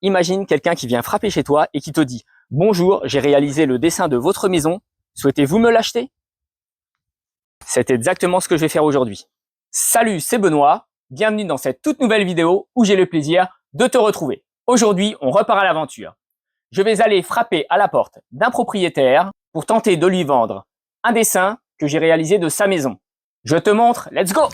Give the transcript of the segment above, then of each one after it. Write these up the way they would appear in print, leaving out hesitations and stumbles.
Imagine quelqu'un qui vient frapper chez toi et qui te dit « Bonjour, j'ai réalisé le dessin de votre maison, souhaitez-vous me l'acheter ?» C'est exactement ce que je vais faire aujourd'hui. Salut, c'est Benoît, bienvenue dans cette toute nouvelle vidéo où j'ai le plaisir de te retrouver. Aujourd'hui, on repart à l'aventure. Je vais aller frapper à la porte d'un propriétaire pour tenter de lui vendre un dessin que j'ai réalisé de sa maison. Je te montre, let's go!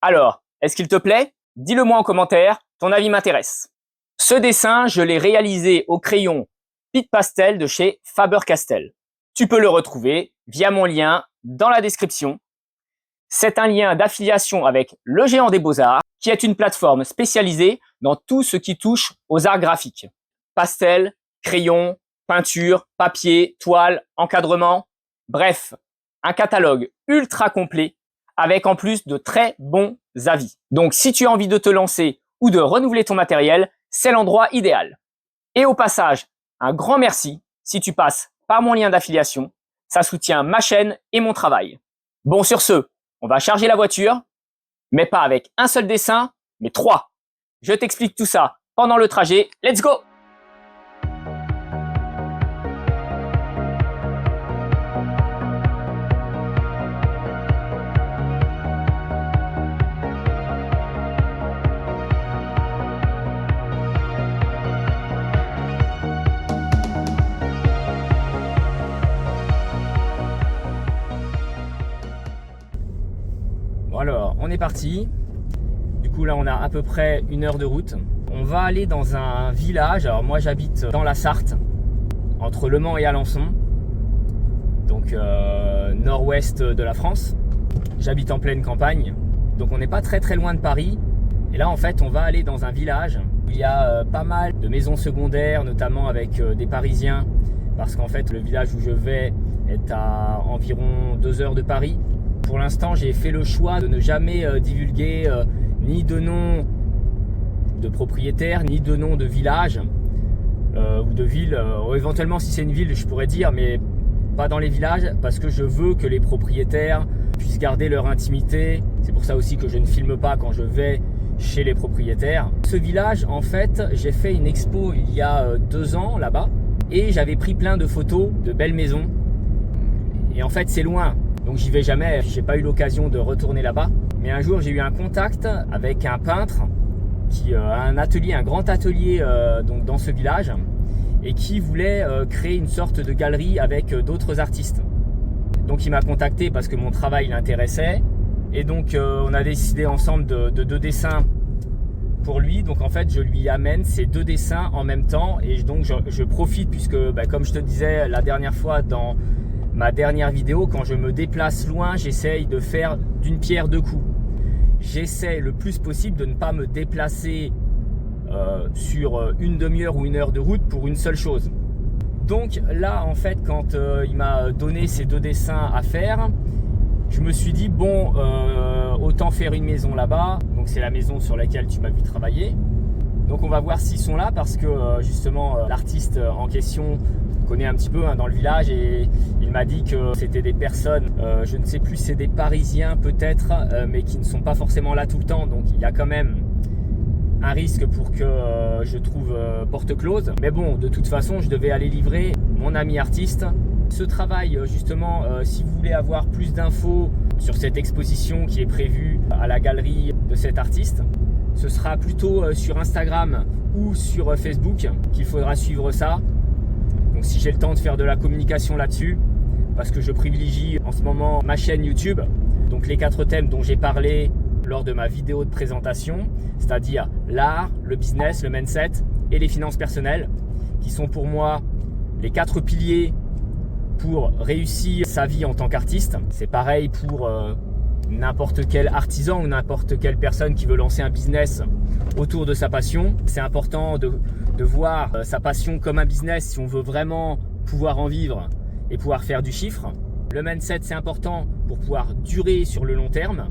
Alors, est-ce qu'il te plaît? Dis-le moi en commentaire, ton avis m'intéresse. Ce dessin, je l'ai réalisé au crayon Pitt Pastel de chez Faber-Castell. Tu peux le retrouver via mon lien dans la description. C'est un lien d'affiliation avec Le Géant des Beaux-Arts, qui est une plateforme spécialisée dans tout ce qui touche aux arts graphiques. Pastel, crayon, peinture, papier, toile, encadrement, bref, un catalogue ultra complet avec en plus de très bons avis. Donc si tu as envie de te lancer ou de renouveler ton matériel, c'est l'endroit idéal. Et au passage, un grand merci si tu passes par mon lien d'affiliation. Ça soutient ma chaîne et mon travail. Bon, sur ce, on va charger la voiture, mais pas avec un seul dessin, mais 3. Je t'explique tout ça pendant le trajet. Let's go! Bon alors, on est parti. Du coup là on a à peu près 1 heure de route. On va aller dans un village. Alors moi j'habite dans la Sarthe, entre Le Mans et Alençon. Donc nord-ouest de la France. J'habite en pleine campagne. Donc on n'est pas très loin de Paris. Et là en fait on va aller dans un village où il y a pas mal de maisons secondaires, notamment avec des Parisiens. Parce qu'en fait le village où je vais est à environ 2 heures de Paris. Pour l'instant, j'ai fait le choix de ne jamais divulguer ni de nom de propriétaire, ni de nom de village ou de ville. Éventuellement, si c'est une ville, je pourrais dire, mais pas dans les villages, parce que je veux que les propriétaires puissent garder leur intimité. C'est pour ça aussi que je ne filme pas quand je vais chez les propriétaires. Ce village, en fait, j'ai fait une expo il y a 2 ans là-bas, et j'avais pris plein de photos de belles maisons. Et en fait, c'est loin. Donc j'y vais jamais, j'ai pas eu l'occasion de retourner là-bas. Mais un jour j'ai eu un contact avec un peintre qui a un atelier, un grand atelier donc dans ce village, et qui voulait créer une sorte de galerie avec d'autres artistes. Donc il m'a contacté parce que mon travail l'intéressait, et donc on a décidé ensemble de 2 dessins pour lui. Donc en fait je lui amène ces 2 dessins en même temps, et donc je profite puisque comme je te disais la dernière fois dans ma dernière vidéo, quand je me déplace loin, j'essaye de faire d'une pierre 2 coups. J'essaie le plus possible de ne pas me déplacer sur une demi-heure ou 1 heure de route pour une seule chose. Donc là en fait quand il m'a donné ces 2 dessins à faire, je me suis dit bon autant faire une maison là-bas. Donc c'est la maison sur laquelle tu m'as vu travailler. Donc on va voir s'ils sont là, parce que justement l'artiste en question connaît un petit peu dans le village, et il m'a dit que c'était des personnes, je ne sais plus, c'est des Parisiens peut-être, mais qui ne sont pas forcément là tout le temps. Donc il y a quand même un risque pour que je trouve porte close. Mais bon, de toute façon, je devais aller livrer mon ami artiste. Ce travail, justement, si vous voulez avoir plus d'infos sur cette exposition qui est prévue à la galerie de cet artiste, ce sera plutôt sur Instagram ou sur Facebook qu'il faudra suivre ça. Donc si j'ai le temps de faire de la communication là-dessus, parce que je privilégie en ce moment ma chaîne YouTube, donc les 4 thèmes dont j'ai parlé lors de ma vidéo de présentation, c'est-à-dire l'art, le business, le mindset et les finances personnelles, qui sont pour moi les 4 piliers pour réussir sa vie en tant qu'artiste. C'est pareil pour n'importe quel artisan ou n'importe quelle personne qui veut lancer un business autour de sa passion. C'est important de voir sa passion comme un business si on veut vraiment pouvoir en vivre et pouvoir faire du chiffre. Le mindset, c'est important pour pouvoir durer sur le long terme.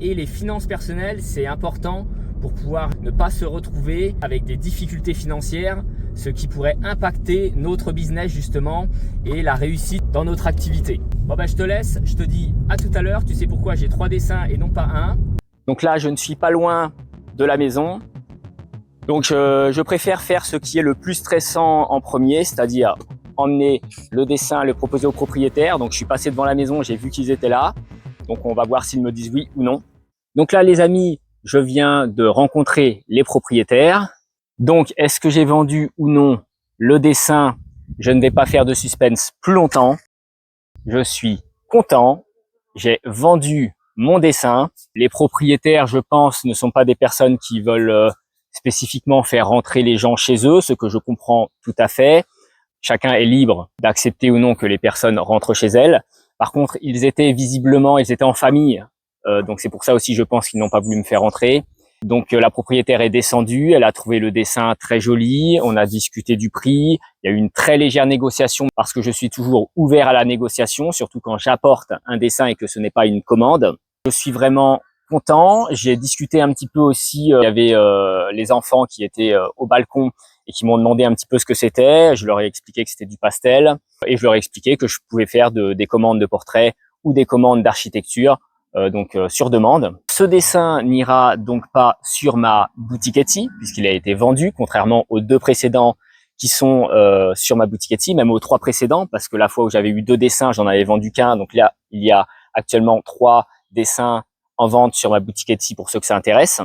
Et les finances personnelles, c'est important pour pouvoir ne pas se retrouver avec des difficultés financières, ce qui pourrait impacter notre business justement et la réussite dans notre activité. Bon je te laisse, je te dis à tout à l'heure. Tu sais pourquoi j'ai 3 dessins et non pas 1. Donc là, je ne suis pas loin de la maison. Donc je préfère faire ce qui est le plus stressant en premier, c'est-à-dire emmener le dessin, le proposer au propriétaire. Donc je suis passé devant la maison, j'ai vu qu'ils étaient là. Donc on va voir s'ils me disent oui ou non. Donc là les amis, je viens de rencontrer les propriétaires. Donc est-ce que j'ai vendu ou non le dessin? Je ne vais pas faire de suspense plus longtemps. Je suis content, j'ai vendu mon dessin. Les propriétaires, je pense, ne sont pas des personnes qui veulent spécifiquement faire rentrer les gens chez eux, ce que je comprends tout à fait. Chacun est libre d'accepter ou non que les personnes rentrent chez elles. Par contre, ils étaient en famille. Donc c'est pour ça aussi, je pense qu'ils n'ont pas voulu me faire rentrer. Donc la propriétaire est descendue, elle a trouvé le dessin très joli, on a discuté du prix, il y a eu une très légère négociation parce que je suis toujours ouvert à la négociation, surtout quand j'apporte un dessin et que ce n'est pas une commande. Je suis vraiment content, j'ai discuté un petit peu aussi, il y avait les enfants qui étaient au balcon et qui m'ont demandé un petit peu ce que c'était. Je leur ai expliqué que c'était du pastel et je leur ai expliqué que je pouvais faire des commandes de portraits ou des commandes d'architecture, donc sur demande. Ce dessin n'ira donc pas sur ma boutique Etsy puisqu'il a été vendu, contrairement aux 2 précédents qui sont sur ma boutique Etsy, même aux 3 précédents, parce que la fois où j'avais eu 2 dessins, j'en avais vendu qu'un. Donc là, il y a actuellement 3 dessins en vente sur ma boutique Etsy pour ceux que ça intéresse.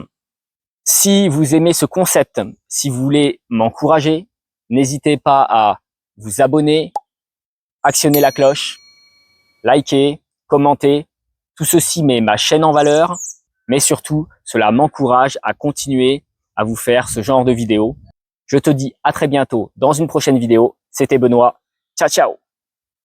Si vous aimez ce concept, si vous voulez m'encourager, n'hésitez pas à vous abonner, actionner la cloche, liker, commenter. Tout ceci met ma chaîne en valeur, mais surtout, cela m'encourage à continuer à vous faire ce genre de vidéos. Je te dis à très bientôt dans une prochaine vidéo. C'était Benoît. Ciao, ciao!